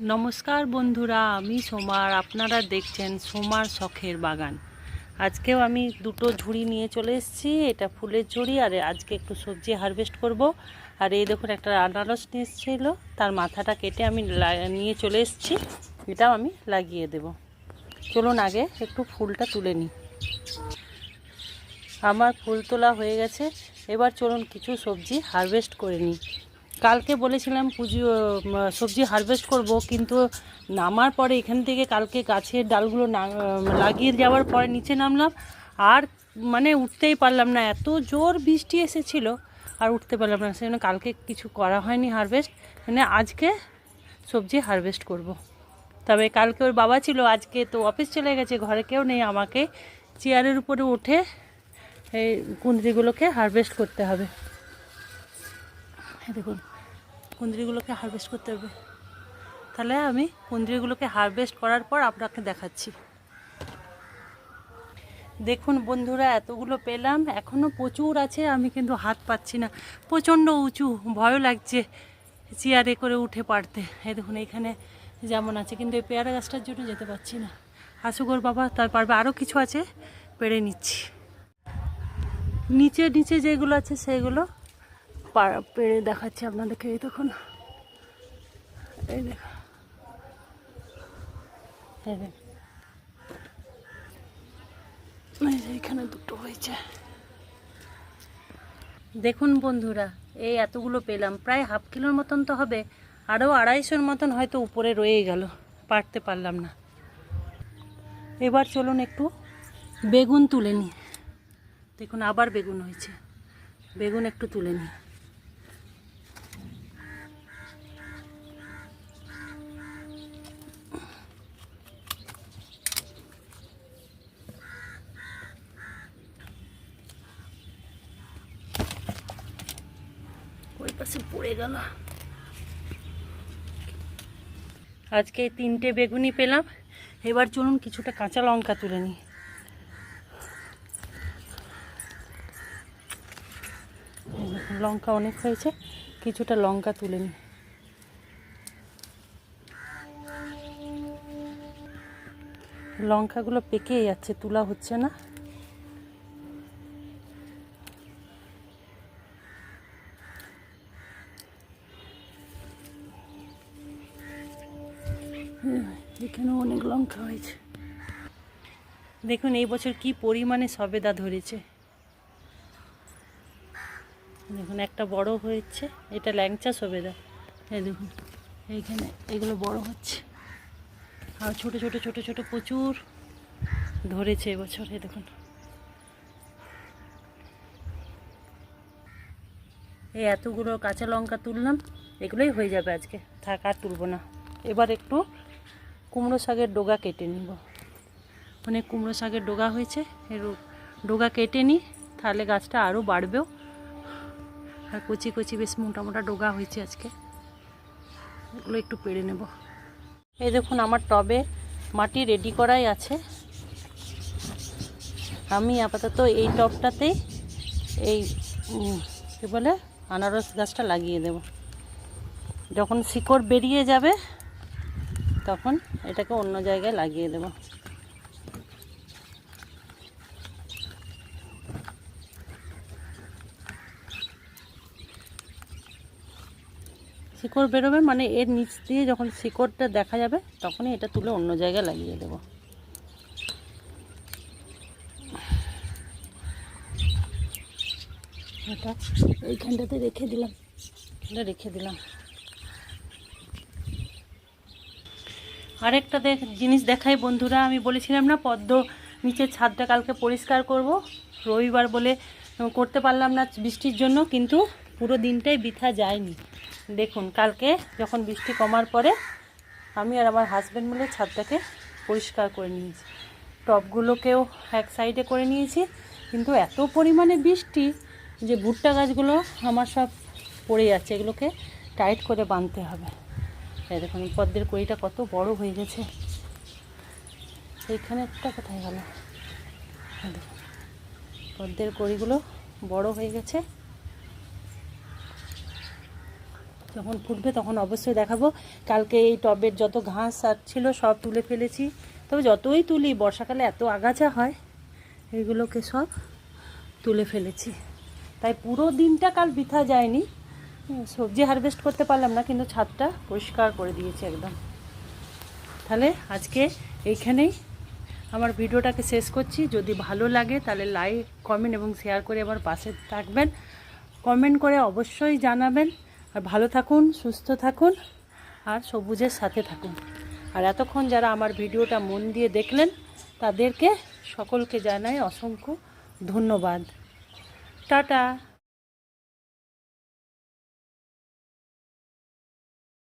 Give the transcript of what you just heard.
নমস্কার বন্ধুরা, আমি সোমার। আপনারা দেখছেন সোমার শখের বাগান। আজকেও আমি দুটো ঝুড়ি নিয়ে চলে এসেছি। এটা ফুলের ঝুড়ি, আর আজকে একটু সবজি হারভেস্ট করব। আর এই দেখুন, একটা আনারস নিয়ে এসেছিল, তার মাথাটা কেটে আমি নিয়ে চলে এসেছি। এটাও আমি লাগিয়ে দেব। চলুন আগে একটু ফুলটা তুলে নিই। আমার ফুল তোলা হয়ে গেছে। এবার চলুন কিছু সবজি হারভেস্ট করে নিই। কালকে বলেছিলাম সবজি হারভেস্ট করব, কিন্তু নামার পরে এখান থেকে কালকে গাছের ডালগুলো লাগিয়ে যাওয়ার পরে নিচে নামলাম, আর উঠতেই পারলাম না। এত জোর বৃষ্টি এসেছিল, আর উঠতে পারলাম না। সেজন্য কালকে কিছু করা হয়নি হারভেস্ট। আজকে সবজি হারভেস্ট করব। তবে কালকে ওর বাবা ছিল, আজকে তো অফিস চলে গেছে, ঘরে কেউ নেই। আমাকে চেয়ারের উপরে উঠে এই কুঁদরিগুলোকে হারভেস্ট করতে হবে। দেখুন, কুঁদরিগুলোকে হারভেস্ট করতে হবে। তাহলে আমি কুঁদরিগুলোকে হারভেস্ট করার পর আপনাকে দেখাচ্ছি। দেখুন বন্ধুরা, এতগুলো পেলাম, এখনও প্রচুর আছে। আমি কিন্তু হাত পাচ্ছি না, প্রচণ্ড উঁচু, ভয়ও লাগছে চেয়ারে করে উঠে পারতে। এই দেখুন, এখানে যেমন আছে, কিন্তু এই পেয়ারা গাছটার জন্য যেতে পারছি না। আসুগর বাবা তাই পারবে। আরও কিছু আছে, পেড়ে নিচ্ছি। নিচে নিচে যেগুলো আছে সেগুলো পেড়ে দেখাচ্ছি আপনাদেরকে। এই দেখুন, এই দেখুন, এখানে দুটো হয়েছে। দেখুন বন্ধুরা, এই এতগুলো পেলাম, প্রায় হাফ কিলোর মতন তো হবে। আরও 250-র মতন হয়তো উপরে রয়ে গেল, পারতে পারলাম না। এবার চলুন একটু বেগুন তুলে নিই। দেখুন, আবার বেগুন হয়েছে। বেগুন একটু তুলে নিই। ওই পাশে পড়ে গেল। আজকে 3টে বেগুনই পেলাম। এবার চলুন কিছুটা কাঁচা লঙ্কা তুলে নিই। লঙ্কা অনেক হয়েছে, কিছুটা লঙ্কা তুলে নিই। লঙ্কাগুলো পেকে যাচ্ছে, তোলা হচ্ছে না। এখানে অনেক লঙ্কা হয়েছে। দেখুন এই বছর কি পরিমাণে সবেদা ধরেছে। দেখুন, একটা বড় হয়েছে, এটা ল্যাংচা সবেদা। এই দেখুন, এইখানে এগুলো বড় হচ্ছে, আর ছোট ছোট ছোট ছোট প্রচুর ধরেছে এবছর। এই দেখুন, এই এতগুলো কাঁচা লঙ্কা তুললাম, এগুলোই হয়ে যাবে আজকে, থাক আর তুলব না। এবার একটু কুমড়ো শাকের ডগা কেটে নিব। অনেক কুমড়ো শাকের ডগা হয়েছে, এর ডগা কেটে নিই, তাহলে গাছটা আরও বাড়বেও। আর কচি কচি বেশ মোটা মোটা ডগা হয়েছে আজকে, এগুলো একটু পেড়ে নেব। এই দেখুন, আমার টবে মাটি রেডি করাই আছে। আমি আপাতত এই টবটাতেই এই কী বলে আনারস গাছটা লাগিয়ে দেব। যখন শিকড় বেরিয়ে যাবে তখন এটাকে অন্য জায়গায় লাগিয়ে দেব। শিকড় বেরোবে মানে এর নিচ দিয়ে যখন শিকড়টা দেখা যাবে, তখনই এটা তুলে অন্য জায়গায় লাগিয়ে দেব। এটা এইখানটাতে রেখে দিলাম, আরেকটা জিনিস দেখাই বন্ধুরা। আমি বলেছিলাম না পদ্ম নিচের ছাদটা কালকে পরিষ্কার করব, রবিবার বলে করতে পারলাম না বৃষ্টির জন্য, কিন্তু পুরো দিনটাই বৃথা যায়নি। দেখুন, কালকে যখন বৃষ্টি কমার পরে আমি আর আমার হাজব্যান্ড মিলে ছাদটাকে পরিষ্কার করে নিয়েছি। টবগুলোকেও এক সাইডে করে নিয়েছি, কিন্তু এত পরিমাণে বৃষ্টি যে ভুট্টা গাছগুলো আমার সব পড়ে যাচ্ছে, এগুলোকে টাইট করে বাঁধতে হবে। এই দেখুন, পদ্মের কড়িটা কত বড় হয়ে গেছে। এইখানে একটা কোথায় গেল? দেখুন, পদ্মের কড়িগুলো বড় হয়ে গেছে। যখন ফুটবে তখন অবশ্যই দেখাবো। কালকে এই টবের যত ঘাস আর ছিল সব তুলে ফেলেছি। তবে যতই তুলি বর্ষাকালে এত আগাছা হয়, এগুলোকে সব তুলে ফেলেছি। তাই পুরো দিনটা কাল বৃথা যায়নি। সবজি হারভেস্ট করতে পারলাম না, কিন্তু ছাদটা পরিষ্কার করে দিয়েছি একদম। তাহলে আজকে এইখানেই আমার ভিডিওটাকে শেষ করছি। যদি ভালো লাগে তাহলে লাইক, কমেন্ট এবং শেয়ার করে আমার পাশে থাকবেন। কমেন্ট করে অবশ্যই জানাবেন। আর ভালো থাকুন, সুস্থ থাকুন, আর সবুজের সাথে থাকুন। আর এতক্ষণ যারা আমার ভিডিওটা মন দিয়ে দেখলেন তাদেরকে সকলকে জানাই অসংখ্য ধন্যবাদ। টাটা।